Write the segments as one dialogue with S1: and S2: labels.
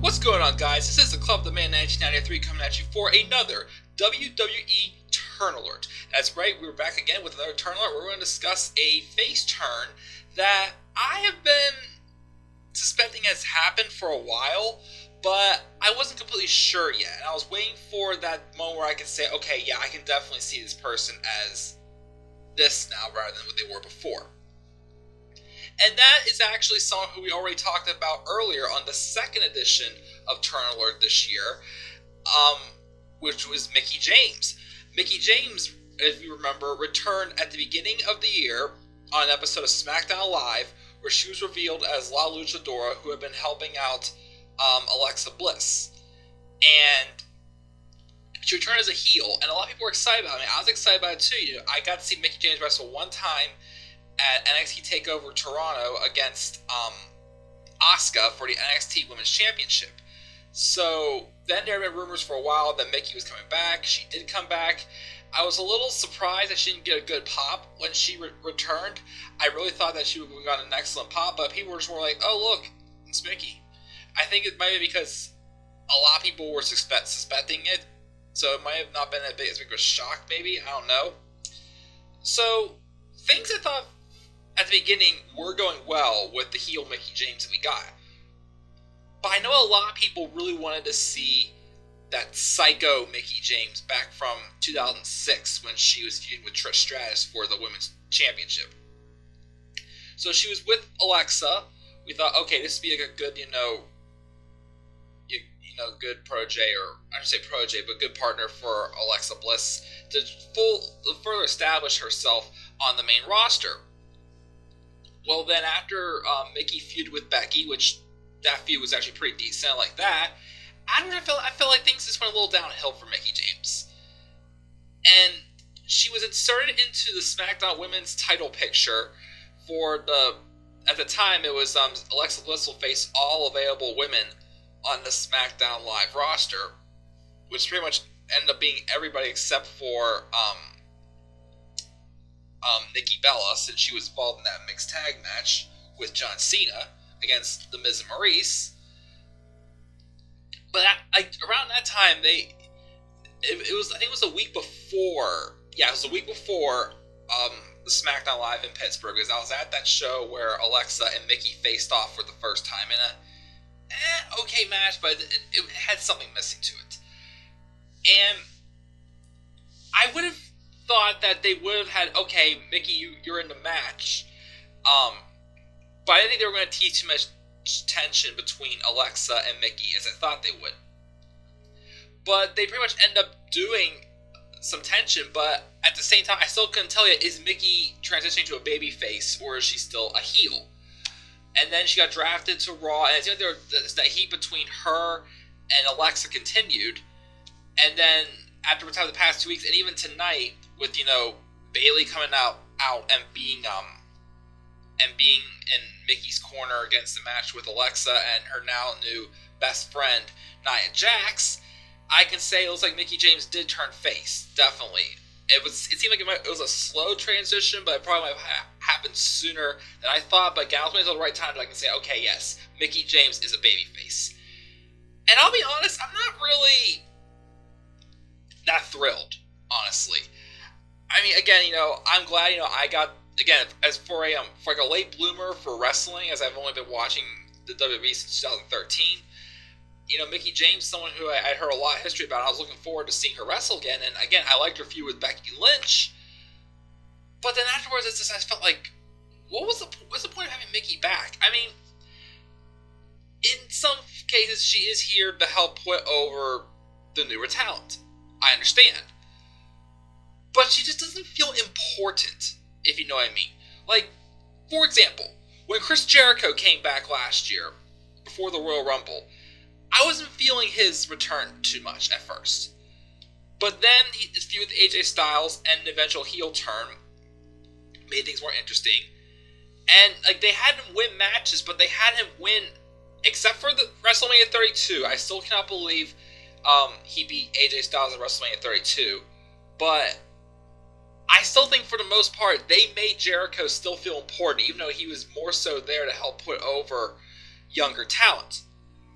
S1: What's going on, guys? This is the Club the Man 1993 coming at you for another WWE Turn Alert. That's right, we're back again with another Turn Alert. We're going to discuss a face turn that I have been suspecting has happened for a while, but I wasn't completely sure yet. And I was waiting for that moment where I could say, okay, yeah, I can definitely see this person as this now rather than what they were before. And that is actually someone who we already talked about earlier on the second edition of Turn Alert this year, which was Mickie James. Mickie James, if you remember, returned at the beginning of the year on an episode of SmackDown Live, where she was revealed as La Luchadora, who had been helping out Alexa Bliss. And she returned as a heel, and a lot of people were excited about it. I mean, I was excited about it too. I got to see Mickie James wrestle one time at NXT TakeOver Toronto against Asuka for the NXT Women's Championship. So then there have been rumors for a while that Mickie was coming back. She did come back. I was a little surprised that she didn't get a good pop when she returned. I really thought that she would have gotten an excellent pop, but people were just more like, oh look, it's Mickie. I think it might be because a lot of people were suspecting it, so it might have not been as big of a shock maybe, I don't know. So things I thought at the beginning were going well with the heel Mickie James that we got. But I know a lot of people really wanted to see that psycho Mickie James back from 2006 when she was feuding with Trish Stratus for the Women's Championship. So she was with Alexa. We thought, okay, this would be like a good, good protege, or I should say protege, but good partner for Alexa Bliss to further establish herself on the main roster. Well, then after Mickie feuded with Becky, which that feud was actually pretty decent, like that, I felt like things just went a little downhill for Mickie James. And she was inserted into the SmackDown Women's title picture at the time it was Alexa Bliss will face all available women on the SmackDown Live roster, which pretty much ended up being everybody except for Nikki Bella, since she was involved in that mixed tag match with John Cena against The Miz and Maurice. But around that time, I think it was a week before. Yeah, it was a week before the SmackDown Live in Pittsburgh, because I was at that show where Alexa and Mickie faced off for the first time in a okay match, but it had something missing to it. And I would have thought that they would have had, okay, Mickie, you're in the match, but I didn't think they were going to teach too much tension between Alexa and Mickie as I thought they would. But they pretty much end up doing some tension, but at the same time, I still couldn't tell you, is Mickie transitioning to a babyface, or is she still a heel? And then she got drafted to Raw, and it seemed like that heat between her and Alexa continued. And then after the past 2 weeks, and even tonight, with Bayley coming out and being in Mickie's corner against the match with Alexa and her now new best friend Nia Jax, I can say it looks like Mickie James did turn face. Definitely, it seemed like it was a slow transition, but it probably might have happened sooner than I thought. But Gallows made it at the right time that I can say, okay, yes, Mickie James is a babyface. And I'll be honest, I'm not really that thrilled, honestly. I mean, again, I'm glad, I got, again, as for like a late bloomer for wrestling, as I've only been watching the WWE since 2013, Mickie James, someone who I'd heard a lot of history about, I was looking forward to seeing her wrestle again, and again, I liked her feud with Becky Lynch, but then afterwards, I felt like, what's the point of having Mickie back? I mean, in some cases, she is here to help put over the newer talent. I understand. But she just doesn't feel important, if you know what I mean. Like, for example, when Chris Jericho came back last year, before the Royal Rumble, I wasn't feeling his return too much at first. But then his feud with AJ Styles and the eventual heel turn made things more interesting. And they had him win matches, but they had him win, except for the WrestleMania 32. I still cannot believe he beat AJ Styles at WrestleMania 32. But I still think for the most part, they made Jericho still feel important, even though he was more so there to help put over younger talent.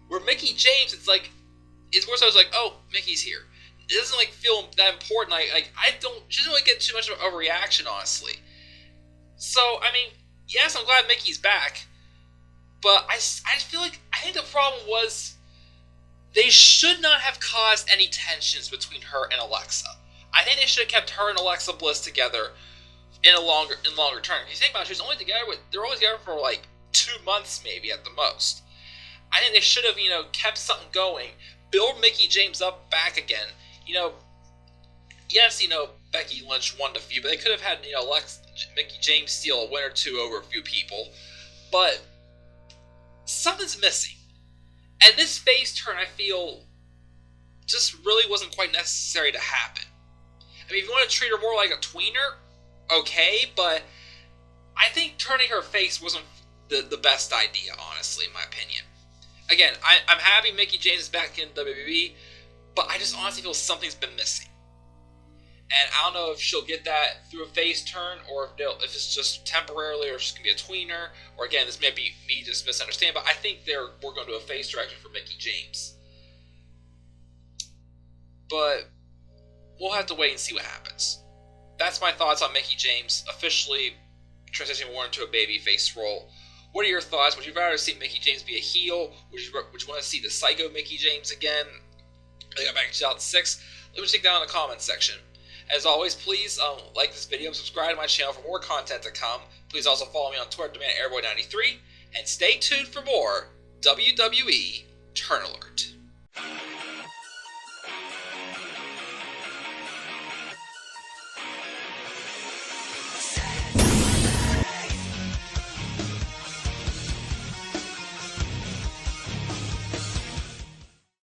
S1: Where Mickie James, it's worse. I was like, oh, Mickie's here. It doesn't feel that important. She doesn't really get too much of a reaction, honestly. So I mean, yes, I'm glad Mickie's back, but I feel I think the problem was they should not have caused any tensions between her and Alexa. I think they should have kept her and Alexa Bliss together in longer term. If you think about it, they're always together for 2 months maybe at the most. I think they should have, kept something going, build Mickie James up back again. Yes, Becky Lynch won a few, but they could have had, Mickie James steal a win or two over a few people. But something's missing. And this face turn, I feel, just really wasn't quite necessary to happen. I mean, if you want to treat her more like a tweener, okay, but I think turning her face wasn't the best idea, honestly, in my opinion. Again, I'm happy Mickie James is back in WWE, but I just honestly feel something's been missing. And I don't know if she'll get that through a face turn, or if it's just temporarily, or just going to be a tweener, or again, this may be me just misunderstanding, but I think we're going to do a face direction for Mickie James. But we'll have to wait and see what happens. That's my thoughts on Mickie James, officially transitioning more into a babyface role. What are your thoughts? Would you rather see Mickie James be a heel? Would you want to see the Psycho Mickie James again? They got back in 2006. Let me check down in the comments section. As always, please like this video and subscribe to my channel for more content to come. Please also follow me on Twitter, DemandAirboy93, and stay tuned for more WWE Turn Alert.